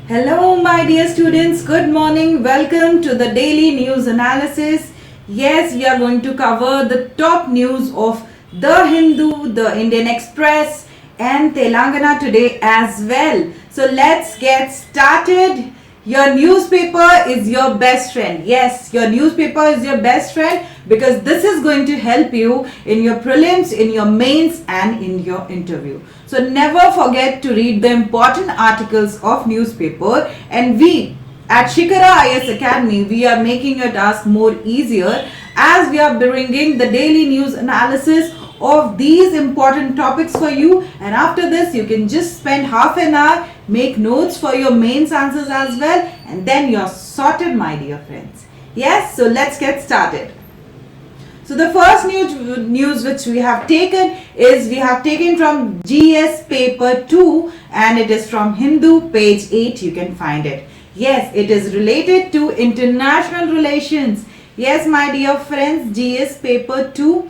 Hello, my dear students. Good morning. Welcome to the daily news analysis. Yes, we are going to cover the top news of The Hindu, The Indian Express, and Telangana today as well. So let's get started. Your newspaper is your best friend. Yes, your newspaper is your best friend because this is going to help you in your prelims, in your mains, and in your interview. So never forget to read the important articles of newspaper, and we at Shikara IS Academy, we are making your task more easier as we are bringing the daily news analysis of these important topics for you, and after this you can just spend half an hour, make notes for your mains answers as well, and then you're sorted, my dear friends. Yes, so let's get started. So the first news which we have taken from GS paper 2, and it is from Hindu, page 8. You can find it. Yes, it is related to international relations. Yes, my dear friends, GS paper 2.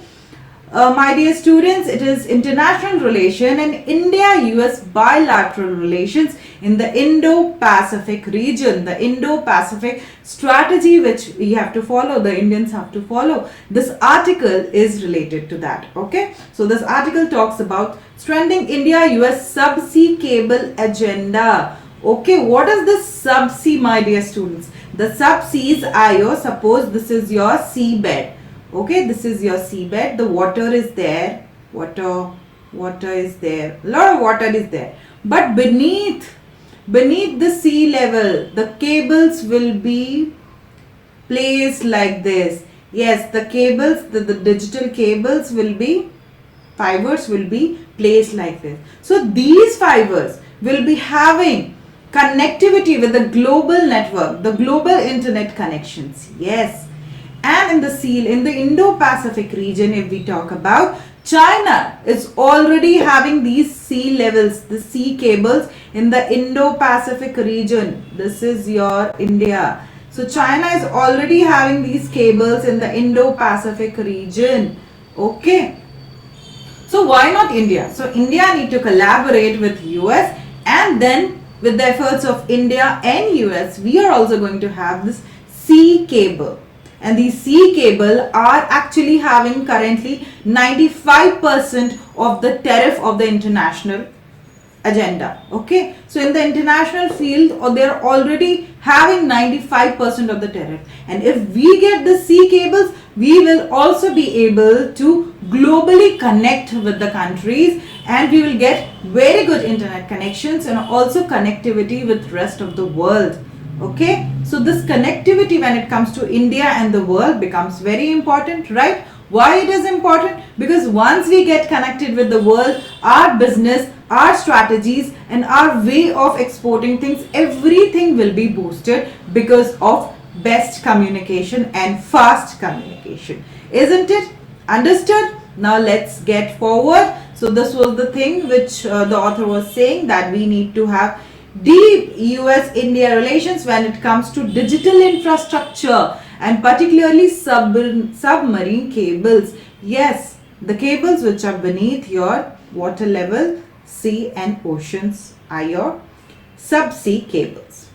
My dear students, it is international relation and India-US bilateral relations in the Indo-Pacific region, the Indo-Pacific strategy which we have to follow, the Indians have to follow. This article is related to that. Okay, so this article talks about strengthening India-US subsea cable agenda. Okay, what is this subsea, my dear students? The subseas are your, suppose this is your seabed. Okay, this is your seabed. The water is there. Water is there. A lot of water is there. But beneath the sea level, the cables will be placed like this. Yes, the cables, the digital cables will be, fibers will be placed like this. So these fibers will be having connectivity with the global network, the global internet connections. Yes. And in the Indo-Pacific region, if we talk about, China is already having these sea levels, the sea cables in the Indo-Pacific region. This is your India. So China is already having these cables in the Indo-Pacific region. Okay. So why not India? So India need to collaborate with US, and then with the efforts of India and US, we are also going to have this sea cable. And these sea cable are actually having currently 95% of the tariff of the international agenda. Okay, so in the international field, they're already having 95% of the tariff, and if we get the sea cables, we will also be able to globally connect with the countries, and we will get very good internet connections and also connectivity with rest of the world. Okay, so this connectivity when it comes to India and the world becomes very important, right? Why it is important? Because once we get connected with the world, our business, our strategies, and our way of exporting things, everything will be boosted because of best communication and fast communication. Isn't it? Understood? Now let's get forward. So this was the thing which the author was saying, that we need to have deep US-India relations when it comes to digital infrastructure and particularly submarine cables. Yes, the cables which are beneath your water level, sea and oceans are your subsea cables.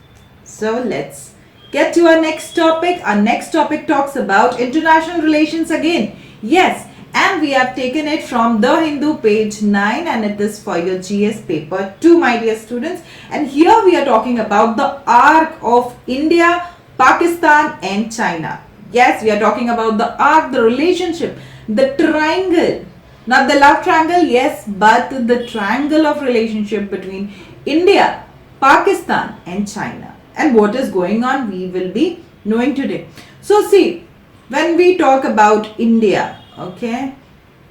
So let's get to our next topic. Our next topic talks about international relations again. Yes, and we have taken it from The Hindu, page 9, and it is for your GS paper 2, my dear students. And here we are talking about the arc of India, Pakistan and China. Yes, we are talking about the arc, the relationship, the triangle. Not the love triangle, yes, but the triangle of relationship between India, Pakistan and China. And what is going on, we will be knowing today. So see, when we talk about India, okay,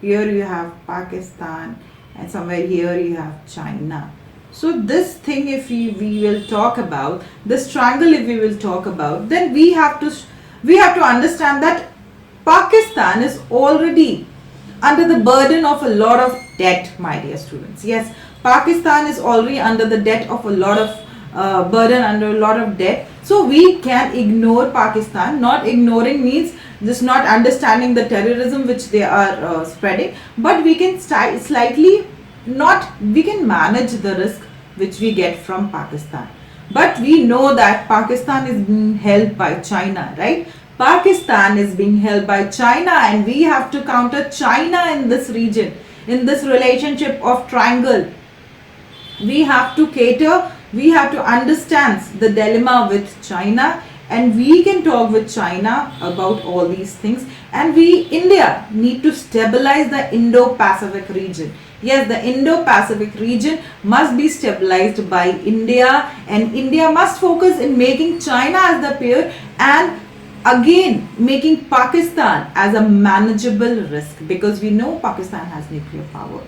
here you have Pakistan and somewhere here you have China. So this thing, if we will talk about this triangle, if we will talk about, then we have to understand that Pakistan is already under the burden of a lot of debt, my dear students. Yes, Pakistan is already under the debt of a lot of burden, under a lot of debt. So we can ignore Pakistan. Not ignoring means just not understanding the terrorism which they are spreading, but we can slightly not, we can manage the risk which we get from Pakistan. But we know that Pakistan is being held by China, right? Pakistan is being held by China, and we have to counter China in this region, in this relationship of triangle. We have to cater, we have to understand the dilemma with China, and we can talk with China about all these things. And we, India, need to stabilize the Indo-Pacific region. Yes, the Indo-Pacific region must be stabilized by India, and India must focus in making China as the peer, and again making Pakistan as a manageable risk, because we know Pakistan has nuclear power.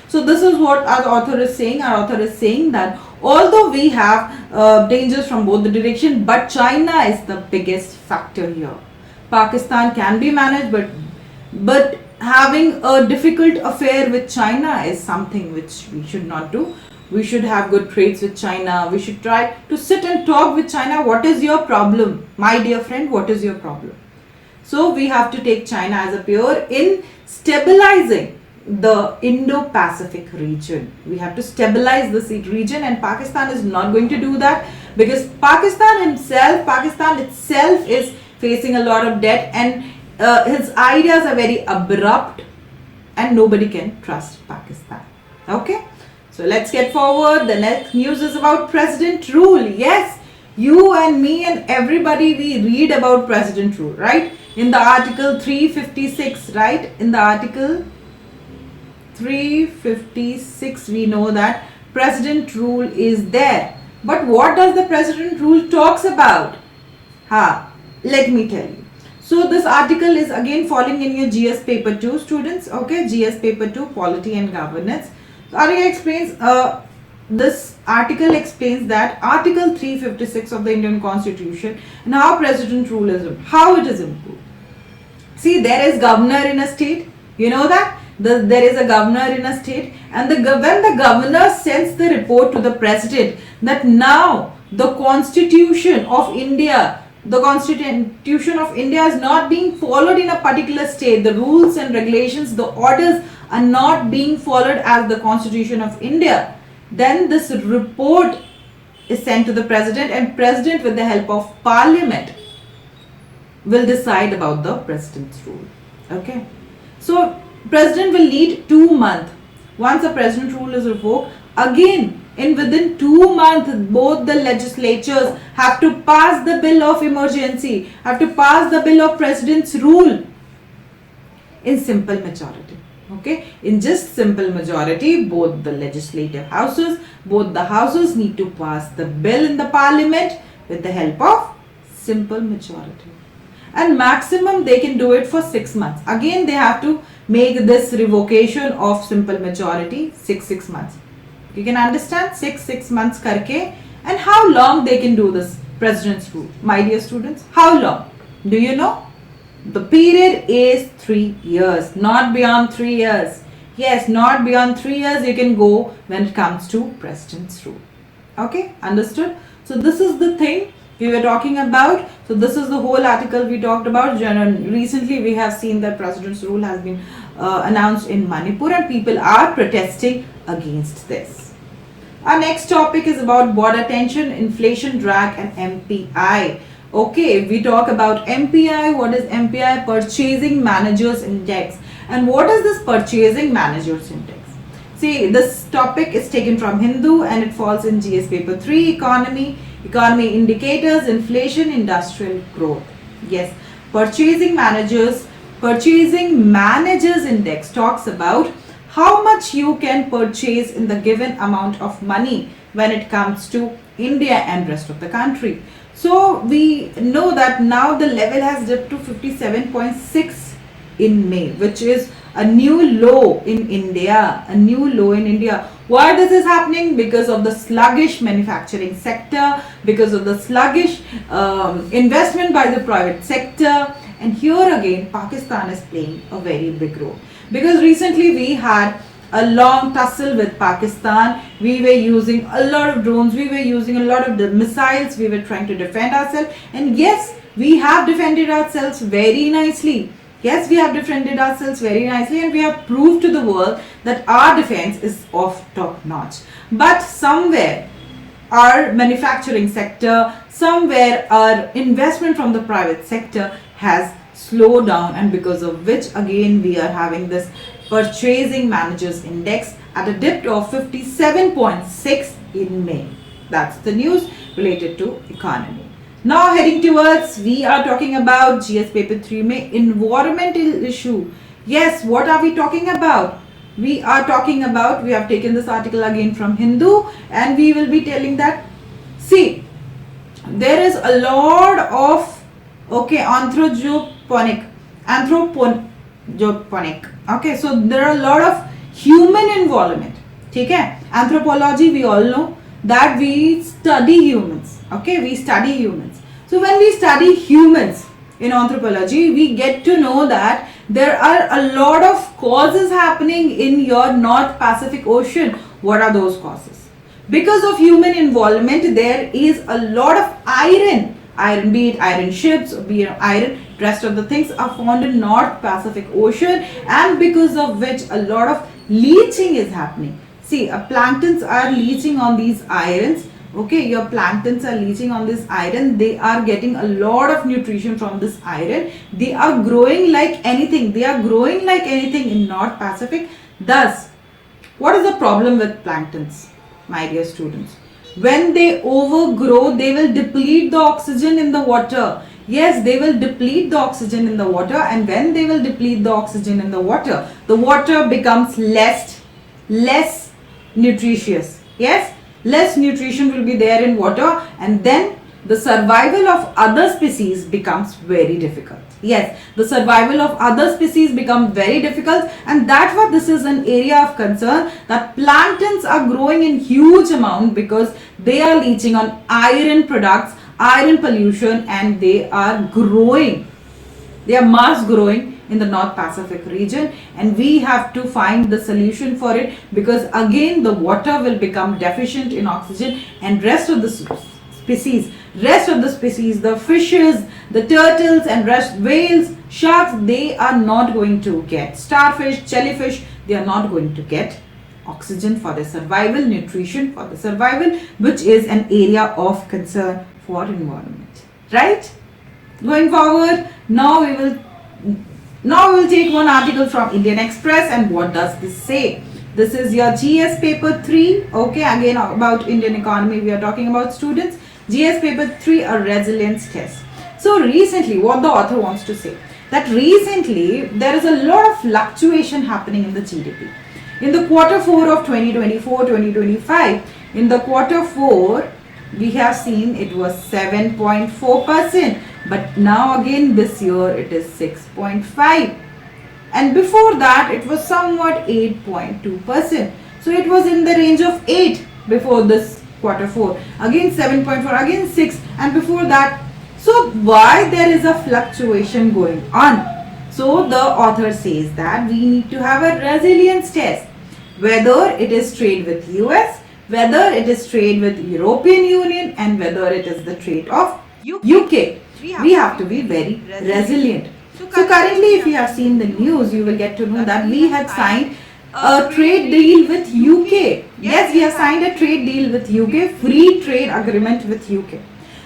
So this is what our author is saying. Our author is saying that although we have dangers from both the direction, but China is the biggest factor here. Pakistan can be managed, but having a difficult affair with China is something which we should not do. We should have good trades with China. We should try to sit and talk with China. What is your problem, my dear friend? What is your problem? So we have to take China as a peer in stabilizing the Indo-Pacific region. We have to stabilize this region, and Pakistan is not going to do that, because Pakistan itself is facing a lot of debt, and his ideas are very abrupt, and nobody can trust Pakistan. Okay, so let's get forward. The next news is about president rule. Yes, you and me and everybody, we read about president rule, right? In the article 356, right? In the article 356, we know that president rule is there. But what does the president rule talks about? Let me tell you. So this article is again falling in your GS paper 2, students. Okay, GS paper 2, polity and governance. So this article explains that article 356 of the Indian Constitution and how president rule is, how it is improved. See, there is governor in a state. You know that? There is a governor in a state, and when the governor sends the report to the president that now the Constitution of India is not being followed in a particular state, the rules and regulations, the orders are not being followed as the Constitution of India, then this report is sent to the president, and president, with the help of parliament, will decide about the president's rule. Okay, so president will need 2 months. Once a president rule is revoked, again within 2 months, both the legislatures have to pass the bill of emergency, have to pass the bill of president's rule in simple majority. Okay, in just simple majority, both the legislative houses, both the houses need to pass the bill in the parliament with the help of simple majority. And maximum they can do it for 6 months. Again, they have to make this revocation of simple majority 6 months. You can understand, 6 months karke. And how long they can do this president's rule, my dear students? How long? Do you know? The period is 3 years, not beyond 3 years. Yes, not beyond 3 years you can go when it comes to president's rule. Okay, understood? So this is the thing we were talking about. So this is the whole article we talked about. Recently we have seen that president's rule has been announced in Manipur, and people are protesting against this. Our next topic is about border tension, inflation drag, and MPI. Okay, we talk about MPI. What is MPI? Purchasing Managers Index. And what is this Purchasing Managers Index? See, this topic is taken from Hindu, and it falls in GS paper 3, economy indicators, inflation, industrial growth. Yes, Purchasing Managers Index talks about how much you can purchase in the given amount of money when it comes to India and rest of the country. So we know that now the level has dipped to 57.6 in May, which is a new low in India, Why this is happening? Because of the sluggish manufacturing sector, because of the sluggish investment by the private sector. And here again, Pakistan is playing a very big role. Because recently we had a long tussle with Pakistan. We were using a lot of drones, we were using a lot of the missiles, we were trying to defend ourselves. And yes, we have defended ourselves very nicely. Yes, we have defended ourselves very nicely, and we have proved to the world that our defense is of top notch. But somewhere our manufacturing sector, somewhere our investment from the private sector has slowed down, and because of which again we are having this purchasing managers index at a dip of 57.6 in May. That's the news related to economy. Now heading towards, we are talking about GS paper 3 May environmental issue. Yes, what are we talking about? We are talking about, we have taken this article again from Hindu, and we will be telling that, see, there is a lot of, okay, anthroponic, okay, so there are a lot of human involvement, okay. Anthropology, we all know that we study humans, okay, we study humans. So when we study humans in anthropology, we get to know that there are a lot of causes happening in your North Pacific Ocean. What are those causes? Because of human involvement, there is a lot of iron, be it iron ships, be it iron, rest of the things are found in North Pacific Ocean, and because of which a lot of leaching is happening. See, planktons are leaching on these irons. Okay, your planktons are leaching on this iron. They are getting a lot of nutrition from this iron. They are growing like anything. They are growing like anything in North Pacific. Thus, what is the problem with planktons, my dear students? When they overgrow, they will deplete the oxygen in the water. Yes, they will deplete the oxygen in the water, and when they will deplete the oxygen in the water becomes less nutritious. Yes, less nutrition will be there in water, and then the survival of other species becomes very difficult. Yes, the survival of other species become very difficult, and that's why this is an area of concern, that planktons are growing in huge amount because they are leaching on iron products, iron pollution, and they are growing. They are mass growing in the North Pacific region, and we have to find the solution for it, because again the water will become deficient in oxygen, and rest of the species, the fishes, the turtles and rest, whales, sharks, they are not going to get, starfish, jellyfish, they are not going to get oxygen for their survival, nutrition for the survival, which is an area of concern for environment, right? Going forward, now we will take one article from Indian Express, and what does this say? This is your GS paper 3, okay, again about Indian economy we are talking about, students. GS paper 3, a resilience test. So recently, what the author wants to say, that recently there is a lot of fluctuation happening in the GDP. In the quarter 4 of 2024-2025, in the quarter 4, we have seen it was 7.4%, but now again this year it is 6.5%, and before that it was somewhat 8.2%. So it was in the range of 8 before this quarter 4, again 7.4, again 6, and before that. So why there is a fluctuation going on? So the author says that we need to have a resilience test, whether it is trade with US, whether it is trade with European Union, and whether it is the trade of UK. We have to be very resilient. So currently, if you have seen the news, you will get to know that we had signed a trade deal with UK. Yes, we have signed a trade deal with UK, free trade agreement with UK.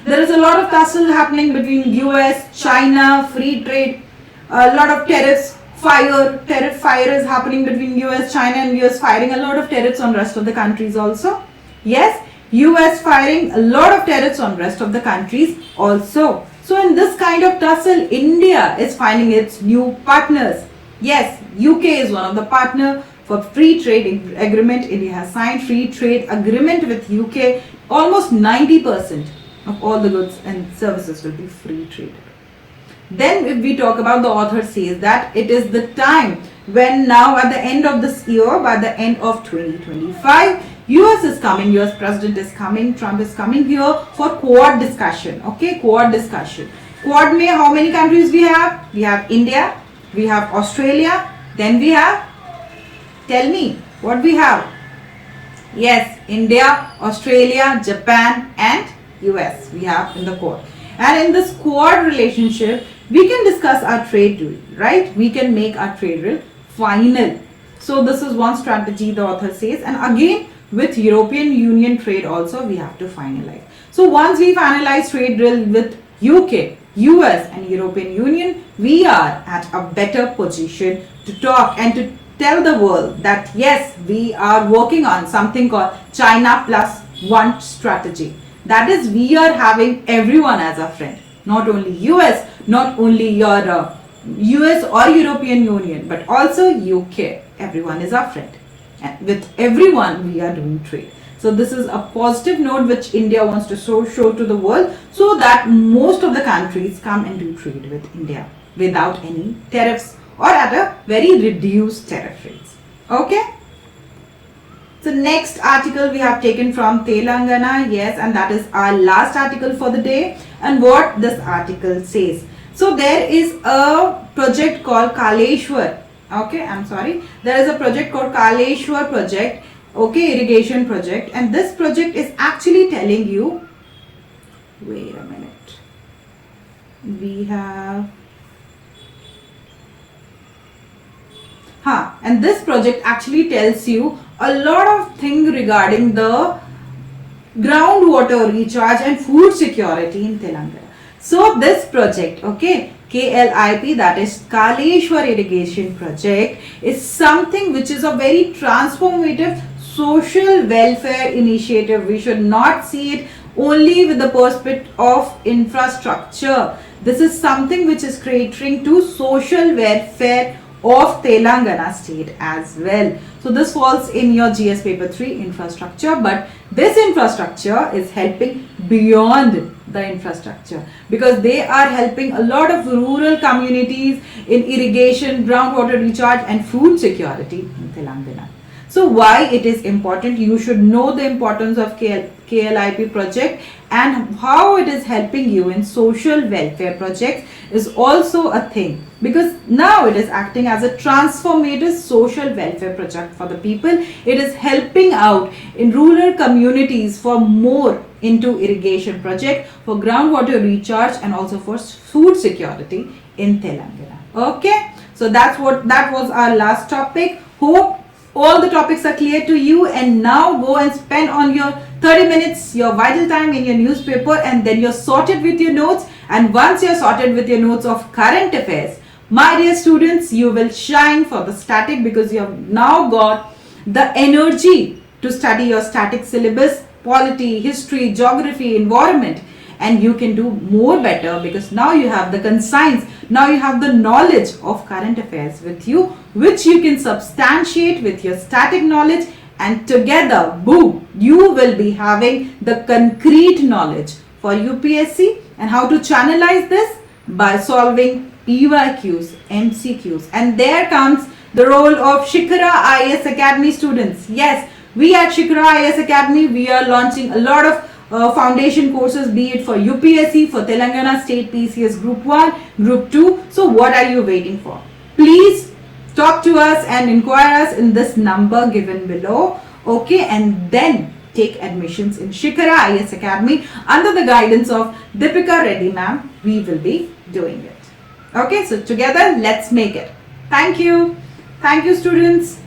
There is a lot of tussle happening between US, China, free trade, a lot of tariff fire is happening between US, China, and US firing a lot of tariffs on rest of the countries also. Yes, US firing a lot of tariffs on rest of the countries also. So in this kind of tussle, India is finding its new partners. Yes, UK is one of the partner for free trade agreement. India has signed free trade agreement with UK. Almost 90% of all the goods and services will be free trade. Then if we talk about, the author says that it is the time when now at the end of this year, by the end of 2025, US is coming, US president is coming, Trump is coming here for Quad discussion. Okay, Quad discussion. Quad mein how many countries we have? We have India, we have Australia, then we have, tell me, what we have? Yes, India, Australia, Japan and US we have in the Quad. And in this Quad relationship, we can discuss our trade deal, right? We can make our trade deal final. So this is one strategy the author says. And again, with European Union trade also we have to finalize. So once we finalize trade deal with UK, US and European Union, we are at a better position to talk and to tell the world that yes, we are working on something called China plus one strategy. That is, we are having everyone as a friend, not only US, not only your US or European Union, but also UK. Everyone is our friend. And with everyone, we are doing trade. So this is a positive note which India wants to show to the world, so that most of the countries come and do trade with India without any tariffs or at a very reduced tariff rates. Okay. So next article we have taken from Telangana, yes, and that is our last article for the day. And what this article says. So there is a project called Kaleshwar. Okay, I'm sorry. There is a project called Kaleshwar project. Okay, irrigation project, and this project is actually telling you, wait a minute, we have and this project actually tells you a lot of things regarding the groundwater recharge and food security in Telangana. So this project, okay, KLIP, that is Kaleshwar Irrigation Project, is something which is a very transformative social welfare initiative. We should not see it only with the perspective of infrastructure. This is something which is catering to social welfare of Telangana state as well. So this falls in your GS paper 3 infrastructure, but this infrastructure is helping beyond the infrastructure, because they are helping a lot of rural communities in irrigation, groundwater recharge and food security in Telangana. So why it is important? You should know the importance of KLIP project and how it is helping you in social welfare projects is also a thing, because now it is acting as a transformative social welfare project for the people. It is helping out in rural communities for more into irrigation project, for groundwater recharge and also for food security in Telangana. Okay, so that was our last topic. Hope all the topics are clear to you, and now go and spend on your 30 minutes, your vital time in your newspaper, and then you're sorted with your notes. And once you're sorted with your notes of current affairs, my dear students, you will shine for the static, because you have now got the energy to study your static syllabus, polity, history, geography, environment, and you can do more better because now you have the conscience, now you have the knowledge of current affairs with you, which you can substantiate with your static knowledge, and together, boom, you will be having the concrete knowledge for UPSC and how to channelize this by solving PYQs, MCQs. And there comes the role of Shikhara IAS Academy students. Yes, we at Shikhara IAS Academy, we are launching a lot of foundation courses, be it for UPSC, for Telangana State PCS Group 1, Group 2. So what are you waiting for? Please talk to us and inquire us in this number given below. Okay, and then take admissions in Shikhara IAS Academy under the guidance of Deepika Reddy ma'am. We will be doing it. Okay, so together let's make it. Thank you. Thank you, students.